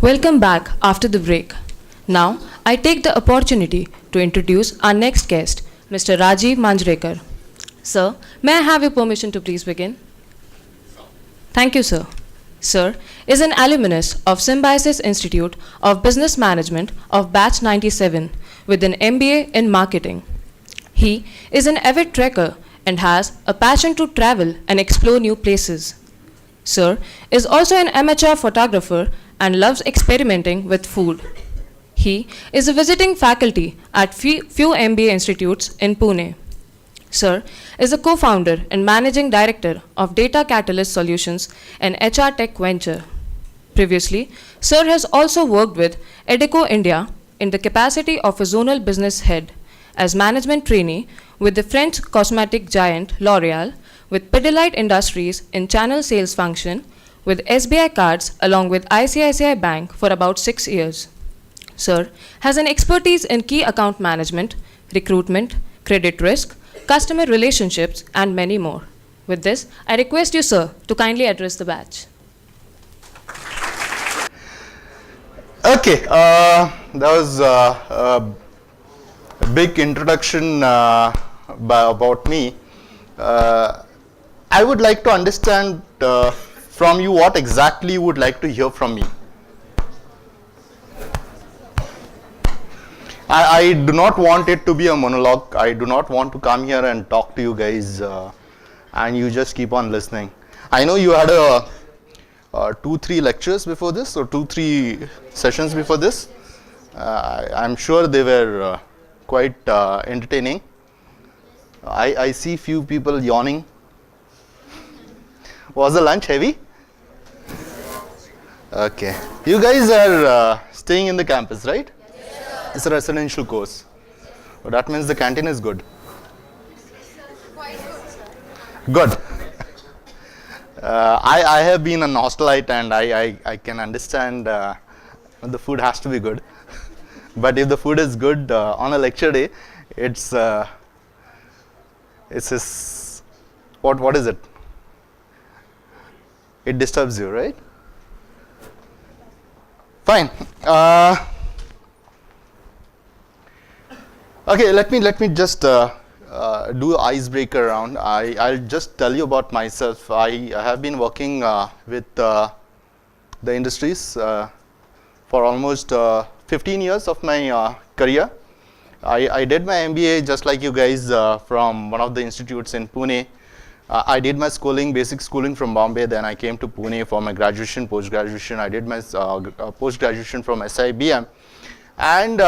Welcome back after the break. Now, I take the opportunity to introduce our next guest, Mr. Rajeev Manjrekar. Sir, may I have your permission to please begin? Thank you, sir. Sir is an alumnus of Symbiosis Institute of Business Management of Batch 97 with an MBA in Marketing. He is an avid trekker and has a passion to travel and explore new places. Sir is also an amateur photographer and loves experimenting with food. He is a visiting faculty at few MBA institutes in Pune. Sir is a co-founder and managing director of Datakatalyst Solutions, an HR tech venture. Previously, Sir has also worked with Edeco India in the capacity of a zonal business head, as management trainee with the French cosmetic giant L'Oréal, with Pidilite Industries in channel sales function, with SBI Cards along with ICICI Bank for about 6 years. Sir has an expertise in key account management, recruitment, credit risk, customer relationships, and many more. With this, I request you, sir, to kindly address the batch. Okay, that was a big introduction about me. I would like to understand from you what exactly you would like to hear from me. I do not want it to be a monologue. I do not want to come here and talk to you guys and you just keep on listening. I know you had 2-3 lectures before this, or 2-3 sessions before this. I'm sure they were quite entertaining. I see few people yawning. Was the lunch heavy? Okay. You guys are staying in the campus, right? Yes, it's a residential course. So that means the canteen is good. Quite good, sir. Good. I have been a hostelite and I can understand the food has to be good. But if the food is good on a lecture day, it's what is it? It disturbs you, right? Fine. Okay, let me just do an icebreaker round. I'll just tell you about myself. I have been working with the industries for almost 15 years of my career. I did my MBA just like you guys from one of the institutes in Pune. I did my basic schooling from Bombay. Then I came to Pune for my graduation, post-graduation. I did my post-graduation from IIEBM. And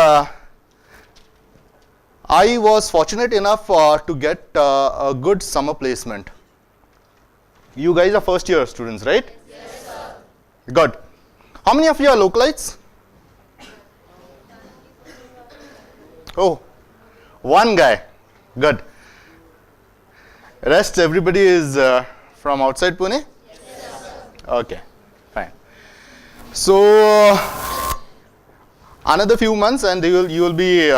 I was fortunate enough to get a good summer placement. You guys are first year students, right? Yes, sir. Good. How many of you are localites? Oh, one guy. Good. Rest everybody is from outside Pune? Yes, sir. Okay, fine. So another few months and you will be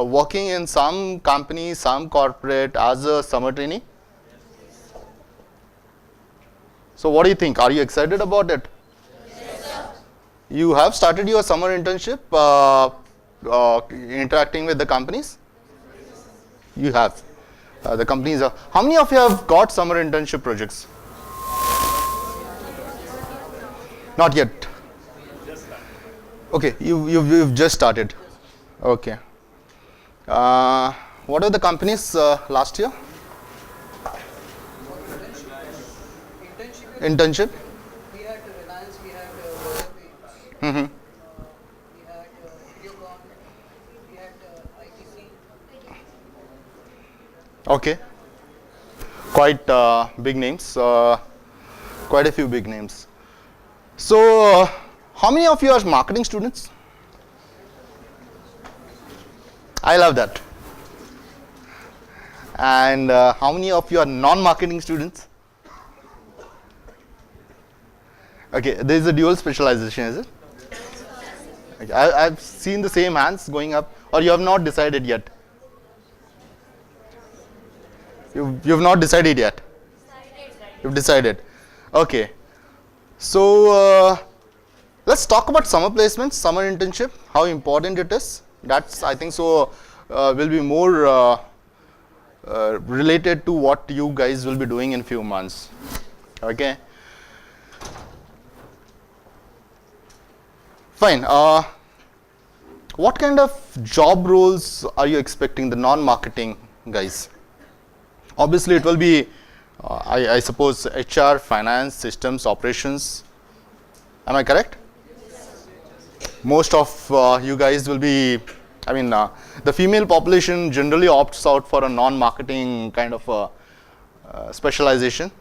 working in some company, some corporate as a summer trainee. So what do you think? Are you excited about it? Yes, sir. You have started your summer internship interacting with the companies? You have. The companies are. How many of you have got summer internship projects? Not yet. Okay, you've just started. Okay. What are the companies last year? Internship. We had Reliance, we had Royal Paints, Mm-hmm. we had Videocon, we had ITC. Okay. Quite big names. Quite a few big names. So, how many of you are marketing students? I love that. And how many of you are non-marketing students? Okay, there is a dual specialization, is it? Okay, I've seen the same hands going up, or you have not decided yet? You've not decided yet? You've decided. Okay. So, Let's talk about summer placements, summer internship, how important it is. That's, I think so, will be more related to what you guys will be doing in few months. Okay. Fine. What kind of job roles are you expecting, the non-marketing guys? Obviously, it will be, I suppose, HR, finance, systems, operations. Am I correct? Most of you guys will be, I mean, the female population generally opts out for a non-marketing kind of specialization.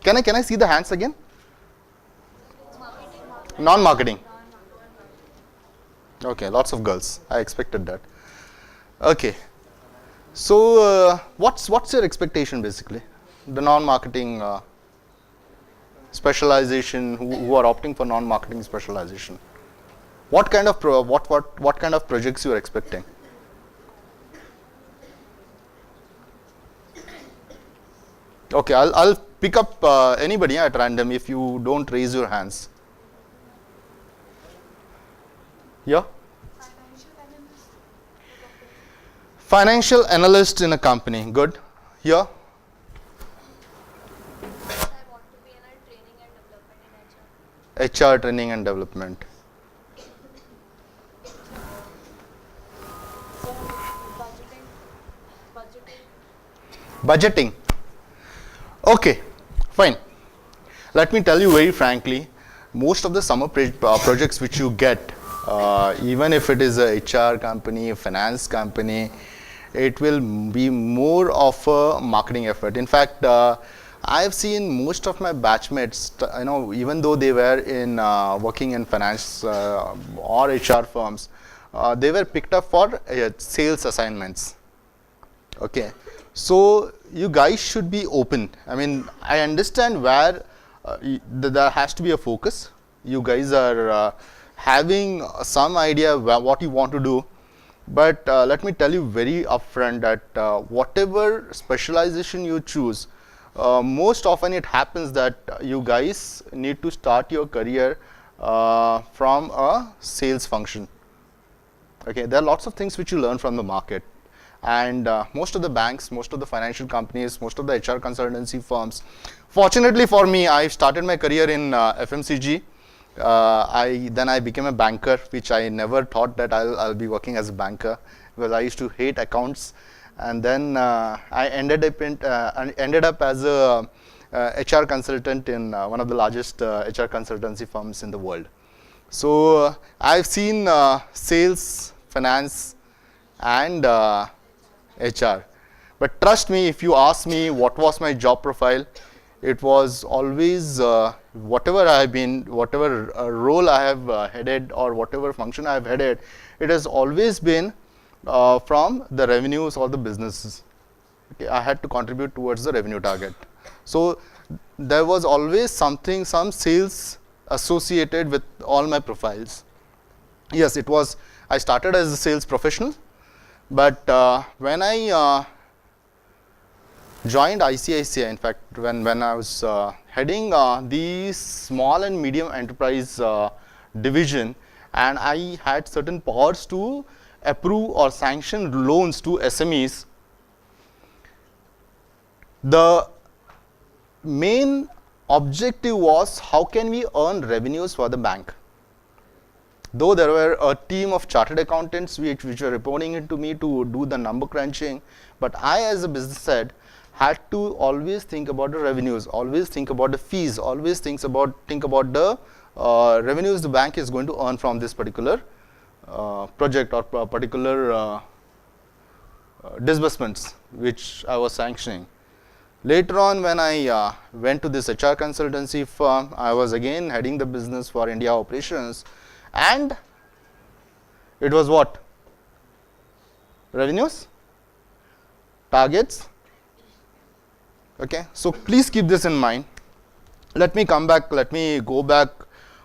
Can I see the hands again? Non-marketing. Okay, lots of girls. I expected that. Okay. So, what's your expectation basically? The non-marketing specialization, who are opting for non-marketing specialization. What kind of what kind of projects you are expecting? Okay, I'll pick up anybody at random if you don't raise your hands. Yeah. Financial analyst in a company. Good. Here. I want to be in a training and development in HR. HR training and development. Budgeting. Okay, fine. Let me tell you very frankly, most of the summer projects which you get, even if it is a HR company, a finance company, it will be more of a marketing effort. In fact, I have seen most of my batchmates, even though they were in working in finance or HR firms, they were picked up for sales assignments. Okay, so you guys should be open. I mean, I understand where there has to be a focus. You guys are having some idea what you want to do, but let me tell you very upfront that whatever specialization you choose, most often it happens that you guys need to start your career from a sales function. Okay, there are lots of things which you learn from the market, and most of the banks, most of the financial companies, most of the HR consultancy firms. Fortunately for me, I started my career in FMCG. Then I became a banker, which I never thought that I'll be working as a banker, because I used to hate accounts. And then I ended up as a HR consultant in one of the largest HR consultancy firms in the world. So I've seen sales, finance, and HR. But trust me, if you ask me what was my job profile, it was always whatever I have been, whatever role I have headed, or whatever function I have headed, it has always been from the revenues or the businesses. Okay, I had to contribute towards the revenue target. So there was always some sales associated with all my profiles. Yes, it was, I started as a sales professional, but when I joined ICICI, in fact, when I was heading the small and medium enterprise division, and I had certain powers to approve or sanction loans to SMEs, the main objective was how can we earn revenues for the bank. Though there were a team of chartered accountants which were reporting into me to do the number crunching, but I, as a business head, had to always think about the revenues, always think about the fees, always think about the revenues the bank is going to earn from this particular project or particular disbursements which I was sanctioning. Later on, when I went to this HR consultancy firm, I was again heading the business for India operations, and it was what? Revenues, targets. Okay, so please keep this in mind. Let me go back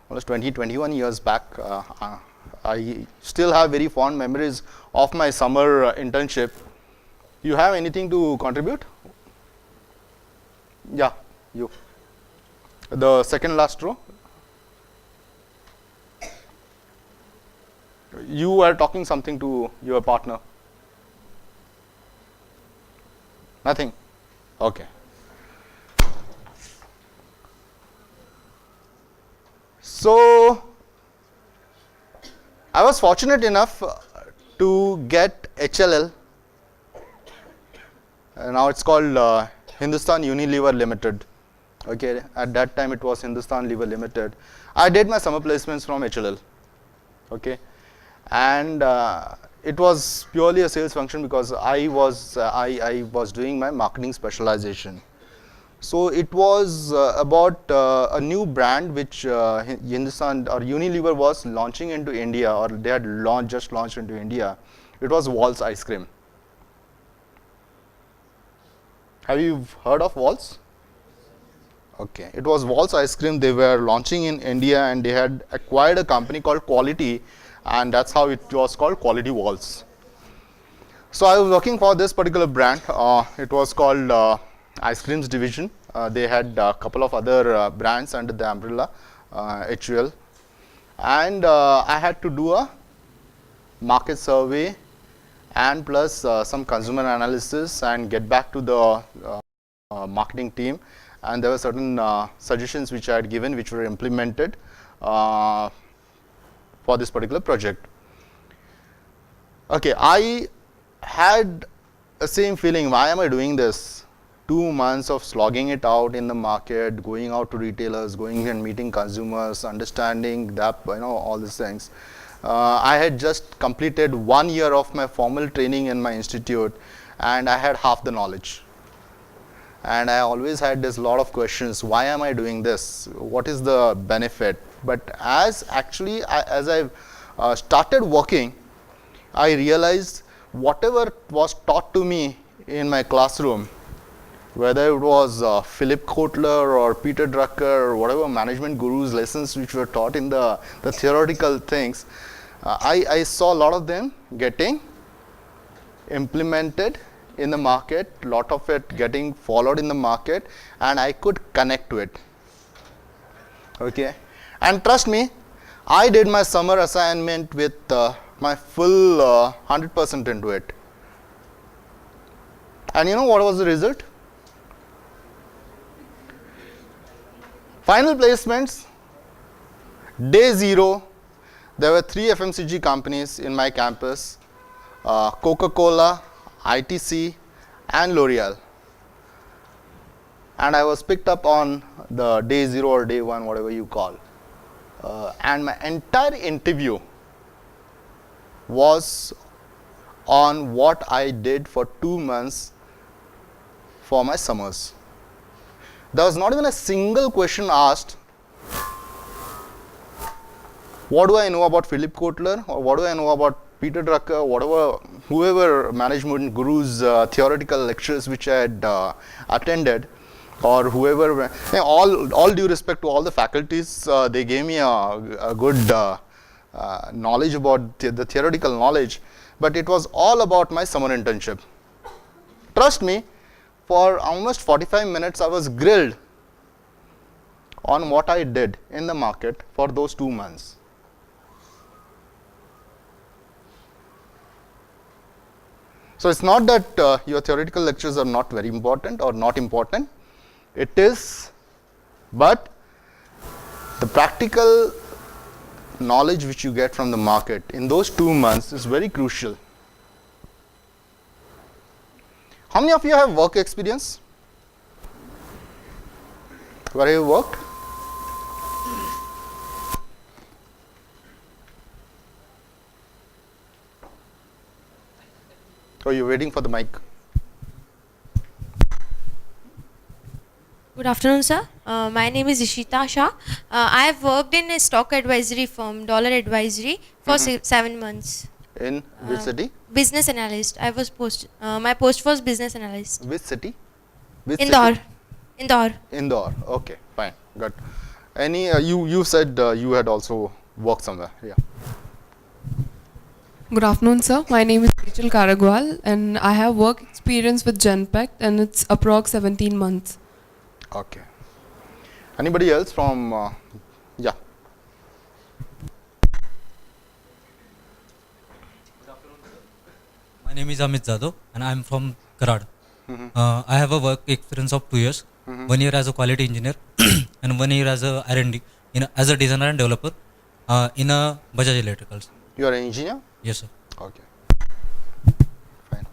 almost 21 years back. I still have very fond memories of my summer internship. You have anything to contribute? Yeah, you. The second last row. You were talking something to your partner. Nothing? Okay. So, I was fortunate enough to get HLL. Now it's called Hindustan Unilever Limited. Okay, at that time it was Hindustan Lever Limited. I did my summer placements from HLL. Okay, and it was purely a sales function because I was doing my marketing specialization. So it was about a new brand which Hindustan or Unilever was launching into India, or they had just launched into India. It was Walls ice cream. Have you heard of Walls? Okay, it was Walls ice cream. They were launching in India, and they had acquired a company called Quality, and that's how it was called Quality Walls. So I was working for this particular brand. It was called Ice Creams Division. They had a couple of other brands under the umbrella, HUL, and I had to do a market survey and plus some consumer analysis and get back to the marketing team. And there were certain suggestions which I had given, which were implemented for this particular project. Okay, I had the same feeling. Why am I doing this? 2 months of slogging it out in the market, going out to retailers, going and meeting consumers, understanding that, all these things. I had just completed 1 year of my formal training in my institute, and I had half the knowledge. And I always had this lot of questions. Why am I doing this? What is the benefit? But as I started working, I realized whatever was taught to me in my classroom, whether it was Philip Kotler or Peter Drucker or whatever management gurus lessons which were taught in the theoretical things, I saw a lot of them getting implemented in the market, lot of it getting followed in the market, and I could connect to it. Okay, and trust me, I did my summer assignment with my full 100% into it. And you know what was the result? Final placements, day 0, there were 3 FMCG companies in my campus, Coca-Cola, ITC and L'Oreal. And I was picked up on the day 0 or day 1, whatever you call. And my entire interview was on what I did for 2 months for my summers. There was not even a single question asked, what do I know about Philip Kotler, or what do I know about Peter Drucker, whoever management gurus theoretical lectures which I had attended, or whoever, all due respect to all the faculties, they gave me a good knowledge about the theoretical knowledge, but it was all about my summer internship. Trust me, for almost 45 minutes I was grilled on what I did in the market for those 2 months. So it's not that your theoretical lectures are not very important or not important. It is, but the practical knowledge which you get from the market in those 2 months is very crucial. How many of you have work experience? Where have you worked? Oh, you're waiting for the mic. Good afternoon, sir. My name is Ishita Shah. I have worked in a stock advisory firm, Dollar Advisory, for 7 months. In which city? Business analyst. My post was business analyst. Which city? Which Indore. city? Indore. Indore. Okay, fine, good. You said you had also worked somewhere. Yeah. Good afternoon, sir. My name is Rachel Karagwal, and I have work experience with Genpact, and it's approx 17 months. Okay. Anybody else from? Yeah. My name is Amit Jadhav and I am from Karad. I have a work experience of 2 years, 1 year as a quality engineer and 1 year as a R&D, as a designer and developer in a Bajaj Electricals. You are an engineer? Yes, sir. Okay. Fine.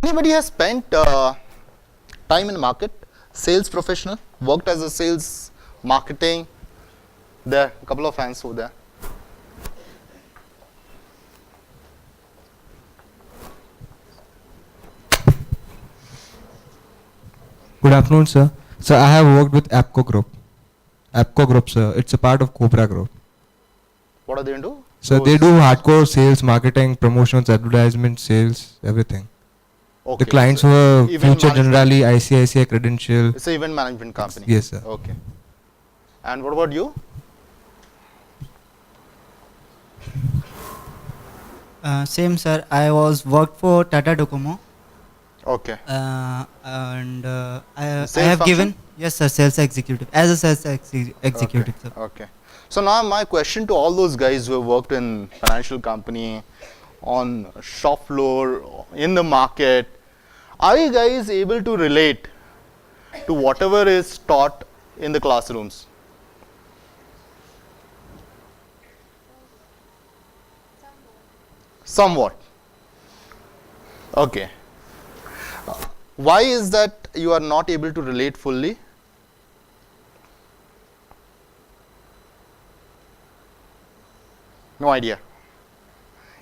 Anybody has spent time in market? Sales professional? Worked as a sales, marketing? There, a couple of hands over there. Good afternoon, sir. Sir, I have worked with APCO Group. APCO Group, sir. It's a part of Cobra Group. What are they into? So they do hardcore sales, marketing, promotions, advertisement, sales, everything. Okay. The clients so were event Future management. Generali, ICICI Credential. It's an event management company. Yes, sir. Okay. And what about you? Same, sir. I was worked for Tata Docomo, Okay. and I Sales have function? given, yes, sir, sales executive, as a sales executive, sir. Okay. So now my question to all those guys who have worked in financial company, on shop floor, in the market, are you guys able to relate to whatever is taught in the classrooms? Somewhat. Okay. Why is that you are not able to relate fully? No idea.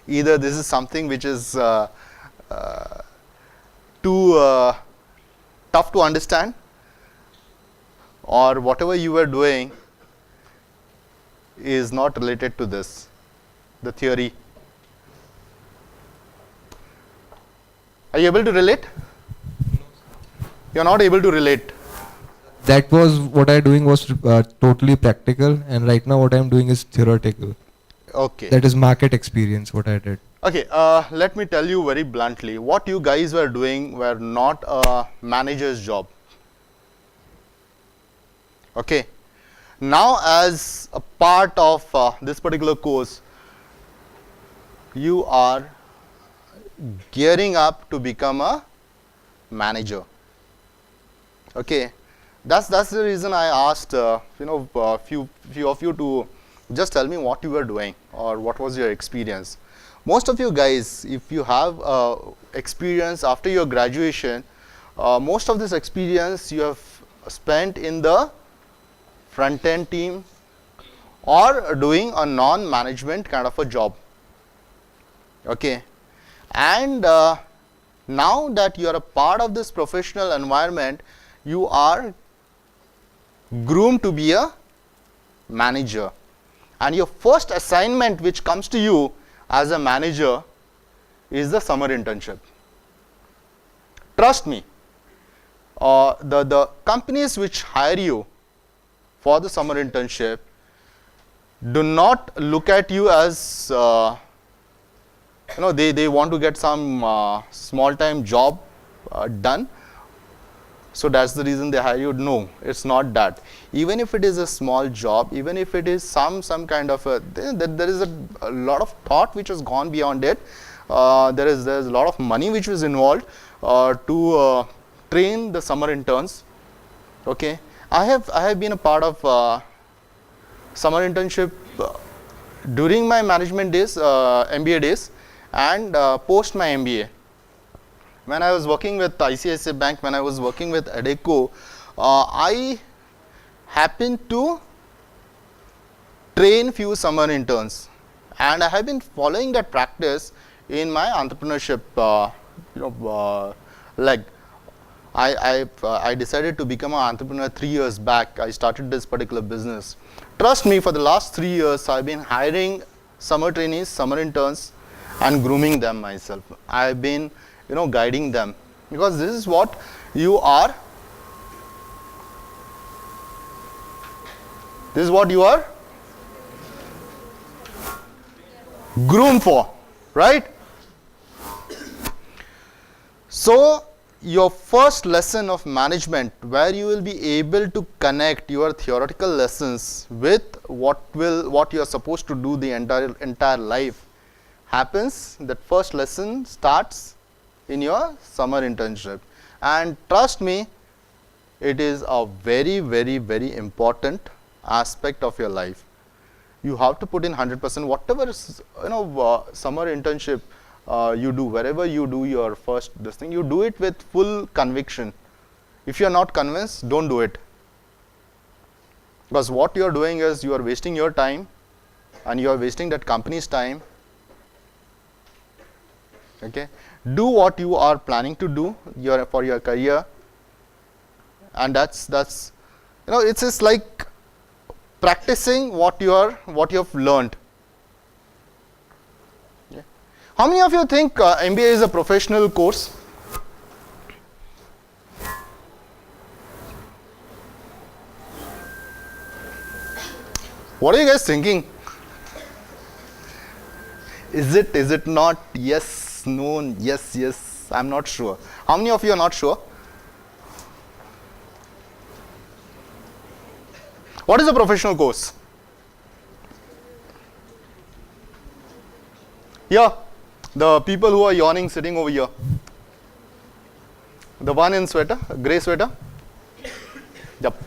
Either this is something which is too tough to understand, or whatever you were doing is not related to this, the theory. Are you able to relate? You are not able to relate. That was what I doing was totally practical, and right now what I am doing is theoretical. Okay. That is market experience, what I did. Okay, let me tell you very bluntly, what you guys were doing were not a manager's job. Okay. Now as a part of this particular course, you are gearing up to become a manager. Okay. That's the reason I asked few of you to just tell me what you were doing or what was your experience. Most of you guys, if you have experience after your graduation, most of this experience you have spent in the front end team or doing a non-management kind of a job. Okay. And now that you are a part of this professional environment, you are groomed to be a manager. And your first assignment which comes to you as a manager is the summer internship. Trust me, the companies which hire you for the summer internship do not look at you as they want to get some small time job done, so that's the reason they hire you. No, it's not that. Even if it is a small job, even if it is some kind of a, there is a lot of thought which has gone beyond it. There's a lot of money which was involved to train the summer interns. Okay, I have been a part of summer internship during my management days, MBA days, and post my MBA. When I was working with ICICI Bank, when I was working with Adecco, I happened to train few summer interns, and I have been following that practice in my entrepreneurship leg. I decided to become an entrepreneur 3 years back. I started this particular business. Trust me, for the last 3 years, I've been hiring summer trainees, summer interns, and grooming them myself. I've been guiding them, because this is what you are. This is what you are groomed for, right? So your first lesson of management, where you will be able to connect your theoretical lessons with what you are supposed to do the entire life, happens, that first lesson starts in your summer internship. And trust me, it is a very, very, very important aspect of your life. You have to put in 100%. Whatever is, summer internship you do, wherever you do your first this thing, you do it with full conviction. If you are not convinced, don't do it. Because what you are doing is you are wasting your time and you are wasting that company's time. Okay, do what you are planning to do for your career, and that's it's just like practicing what you have learned. Yeah. How many of you think MBA is a professional course? What are you guys thinking? Is it not? Yes, no, yes, I'm not sure. How many of you are not sure? What is a professional course? Yeah, the people who are yawning sitting over here. The one in sweater, grey sweater. Yep.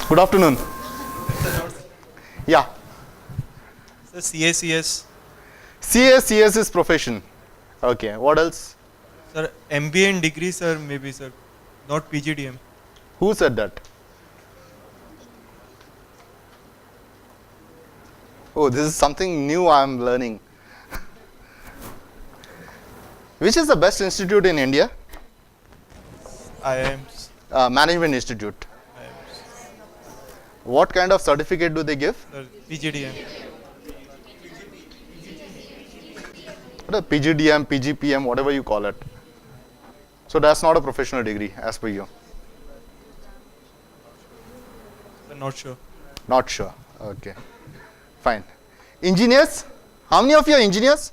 Good afternoon. Yeah. So CACS. CACS is profession. Okay. What else? Sir, MBA and degree, sir, maybe, sir. Not PGDM. Who said that? Oh, this is something new I am learning. Which is the best institute in India? IIMs. Management Institute. IIMs. What kind of certificate do they give? Sir, PGDM. PGDM, PGPM, whatever you call it. So that's not a professional degree as per you. Sir, not sure. Not sure. Okay. Fine. Engineers? How many of you are engineers?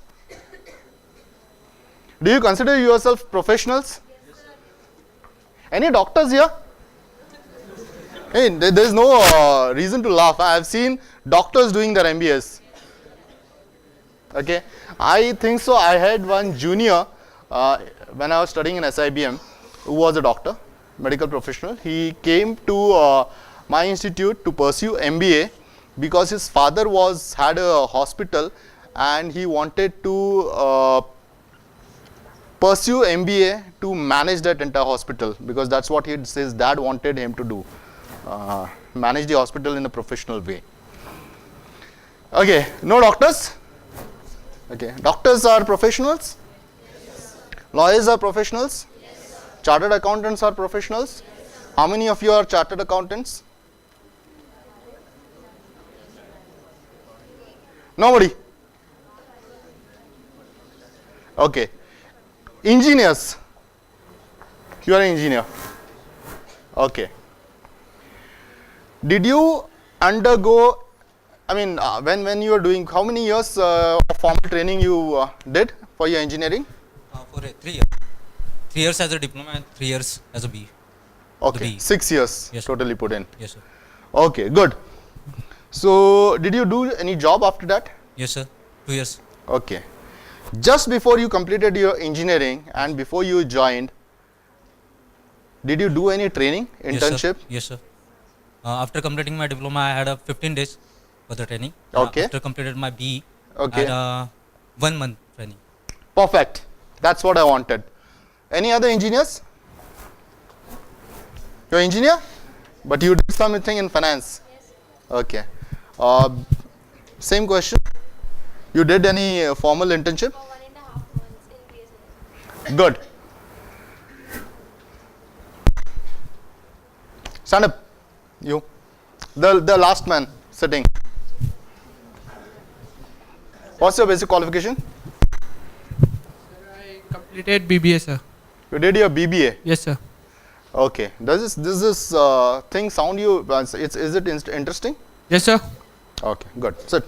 Do you consider yourself professionals? Any doctors here? Hey, there is no reason to laugh. I have seen doctors doing their MBAs. Okay. I think so. I had one junior when I was studying in IIEBM who was a doctor, medical professional. He came to my institute to pursue MBA because his father had a hospital and he wanted to pursue MBA to manage that entire hospital, because that's what his dad wanted him to do, manage the hospital in a professional way. Okay, no doctors? Okay, doctors are professionals? Yes. Lawyers are professionals? Yes. Chartered accountants are professionals? Yes. How many of you are chartered accountants? Nobody? Okay. Engineers? You are an engineer. Okay. Did you undergo, when you were doing, how many years of formal training you did for your engineering? For 3 years. 3 years as a diploma and 3 years as a B. Okay, 6 years yes, totally put in. Yes, sir. Okay, good. So, did you do any job after that? Yes, sir. 2 years. Okay. Just before you completed your engineering and before you joined, did you do any training, internship? Yes, sir. After completing my diploma, I had a 15 days for the training. Okay. After completed my BE, Okay. I had 1 month training. Perfect. That's what I wanted. Any other engineers? You're an engineer? But you did something in finance? Yes. Okay. Same question. You did any formal internship? For 1.5 months in BSNL. Good. Stand up. You. The last man sitting. What's your basic qualification? I completed BBA, sir. You did your BBA. Yes, sir. Okay. Does this thing sound you? Is it interesting? Yes, sir. Okay. Good. Sit.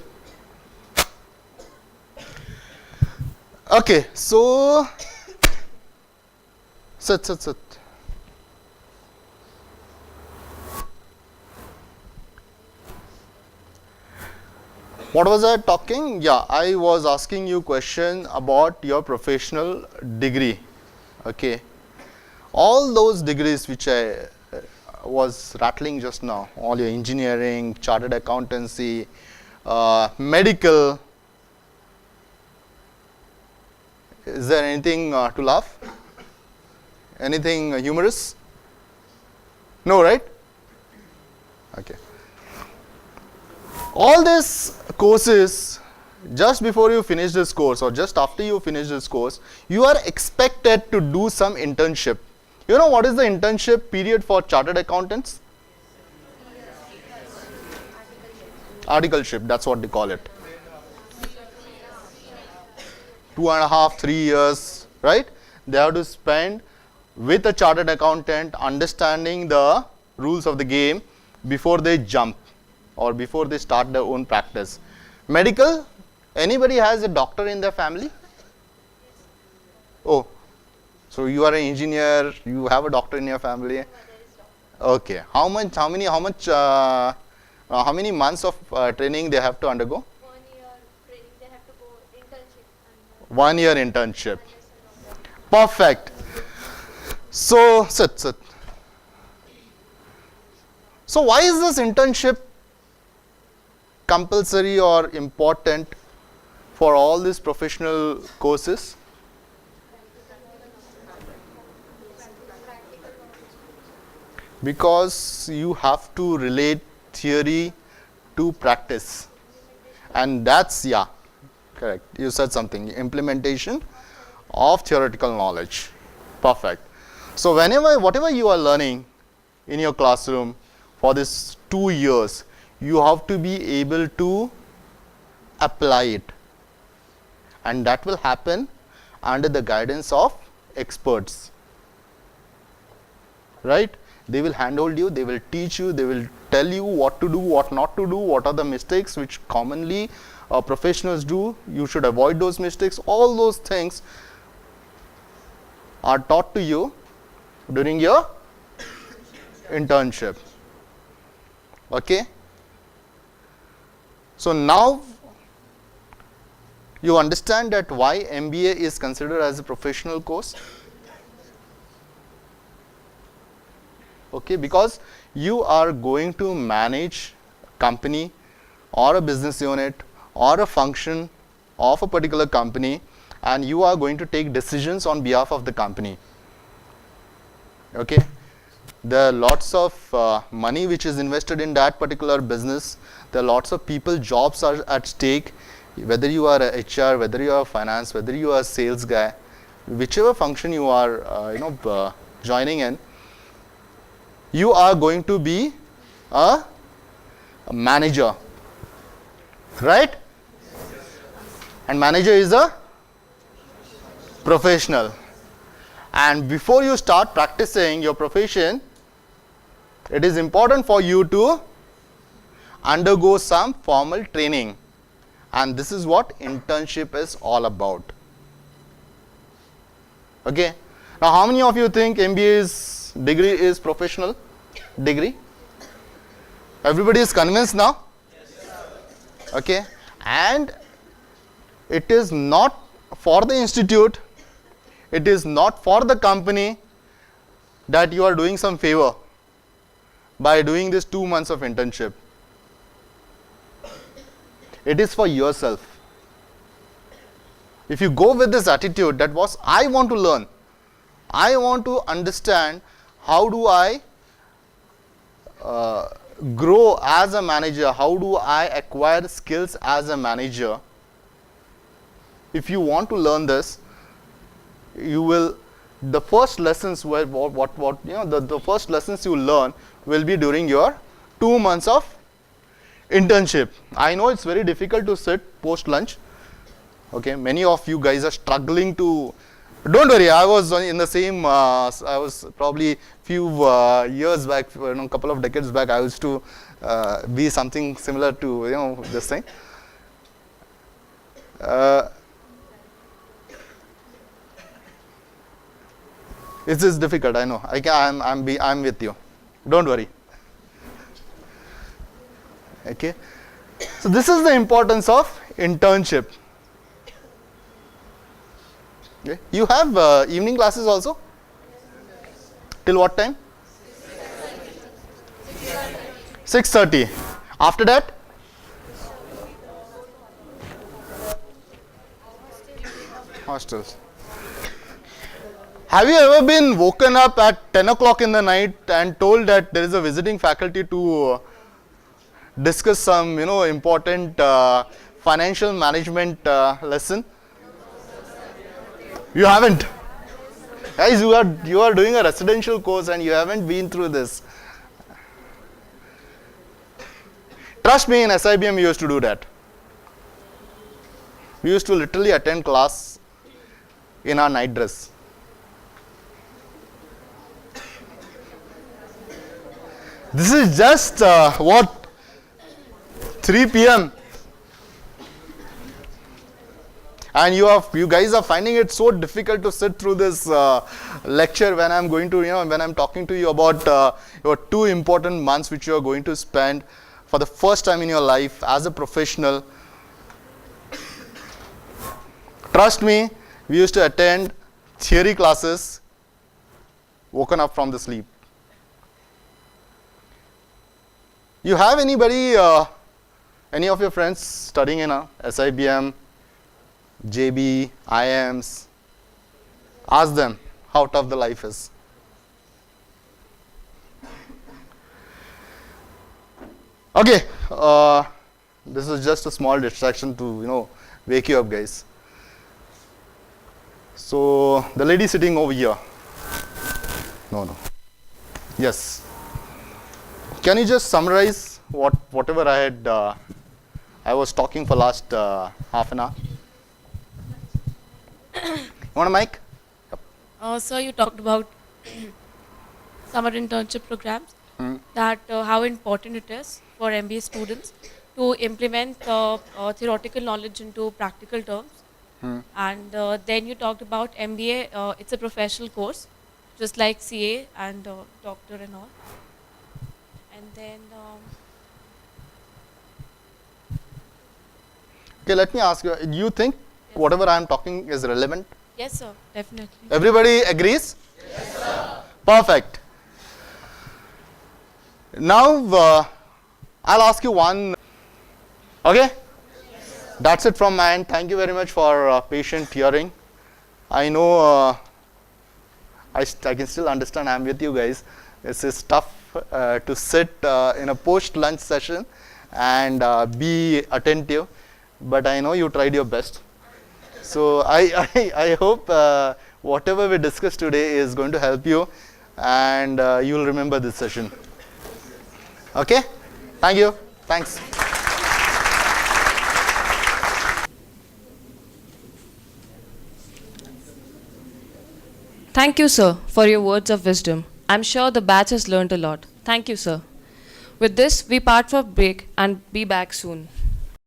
Okay. So sit. What was I talking? Yeah, I was asking you question about your professional degree. Okay. All those degrees which I was rattling just now, all your engineering, chartered accountancy, medical. Is there anything to laugh? Anything humorous? No, right? Okay. All these courses, just before you finish this course or just after you finish this course, you are expected to do some internship. You know what is the internship period for chartered accountants? Articleship, that's what they call it. 2.5, 3 years, right? They have to spend with a chartered accountant understanding the rules of the game before they jump or before they start their own practice. Medical, anybody has a doctor in their family? Oh, so you are an engineer, you have a doctor in your family. Okay, how many months of training they have to undergo? 1 year training, they have to go internship. 1 year internship. Perfect. So, sit. So, why is this internship compulsory or important for all these professional courses? Because you have to relate theory to practice. And that's, yeah, correct. You said something. Implementation of theoretical knowledge. Perfect. So, whatever you are learning in your classroom for this 2 years, you have to be able to apply it. And that will happen under the guidance of experts. Right? They will handhold you, they will teach you, they will tell you what to do, what not to do, what are the mistakes which commonly professionals do. You should avoid those mistakes. All those things are taught to you during your internship. Okay? So, now you understand that why MBA is considered as a professional course. Okay, because you are going to manage a company or a business unit or a function of a particular company, and you are going to take decisions on behalf of the company. Okay, there are lots of money which is invested in that particular business. There are lots of people, jobs are at stake. Whether you are a HR, whether you are finance, whether you are a sales guy, whichever function you are, joining in, you are going to be a manager, right? And manager is a professional. And before you start practicing your profession, it is important for you to undergo some formal training. And this is what internship is all about. Okay. Now, how many of you think MBA's degree is professional degree? Everybody is convinced now? Okay. And it is not for the institute, it is not for the company that you are doing some favor by doing this 2 months of internship. It is for yourself. If you go with this attitude that was, I want to learn, I want to understand how do I grow as a manager, how do I acquire skills as a manager. If you want to learn this, you will, the first lessons where the first lessons you learn will be during your 2 months of internship. I know it's very difficult to sit post lunch. Okay, many of you guys are struggling to. Don't worry, I was in the same. I was probably few years back, a couple of decades back. I used to be something similar to this thing. It is difficult. I know. I'm with you. Don't worry. Okay. So So this is the importance of internship. Okay. You have evening classes also? Till what time? 6:30. After that? Hostels. Have you ever been woken up at 10 o'clock in the night and told that there is a visiting faculty to discuss some, important financial management lesson? You haven't? Guys, you are doing a residential course and you haven't been through this. Trust me, in SIBM we used to do that. We used to literally attend class in our night dress. This is just 3 p.m. And you guys are finding it so difficult to sit through this lecture when I'm going to, when I'm talking to you about your 2 important months which you are going to spend for the first time in your life as a professional. Trust me, we used to attend theory classes, woken up from the sleep. You have anybody, any of your friends studying in SIBM, JB, IIMs? Ask them how tough the life is. Okay, this is just a small distraction to wake you up, guys. So the lady sitting over here. No. Yes. Can you just summarize whatever I was talking for last half an hour? Want a mic? So you talked about summer internship programs, that how important it is for MBA students to implement theoretical knowledge into practical terms. And then you talked about MBA, it's a professional course, just like CA and doctor and all. And then... Okay, let me ask you, do you think whatever I am talking is relevant? Yes, sir, definitely. Everybody agrees? Yes, sir. Perfect. Now, I'll ask you one. Okay? Yes, that's it from my end. Thank you very much for patient hearing. I know I can still understand I'm with you guys. It's tough to sit in a post-lunch session and be attentive. But I know you tried your best. So I hope whatever we discussed today is going to help you and you'll remember this session. Okay? Thank you. Thanks. Thank you, sir, for your words of wisdom. I'm sure the batch has learned a lot. Thank you, sir. With this, we part for break and be back soon.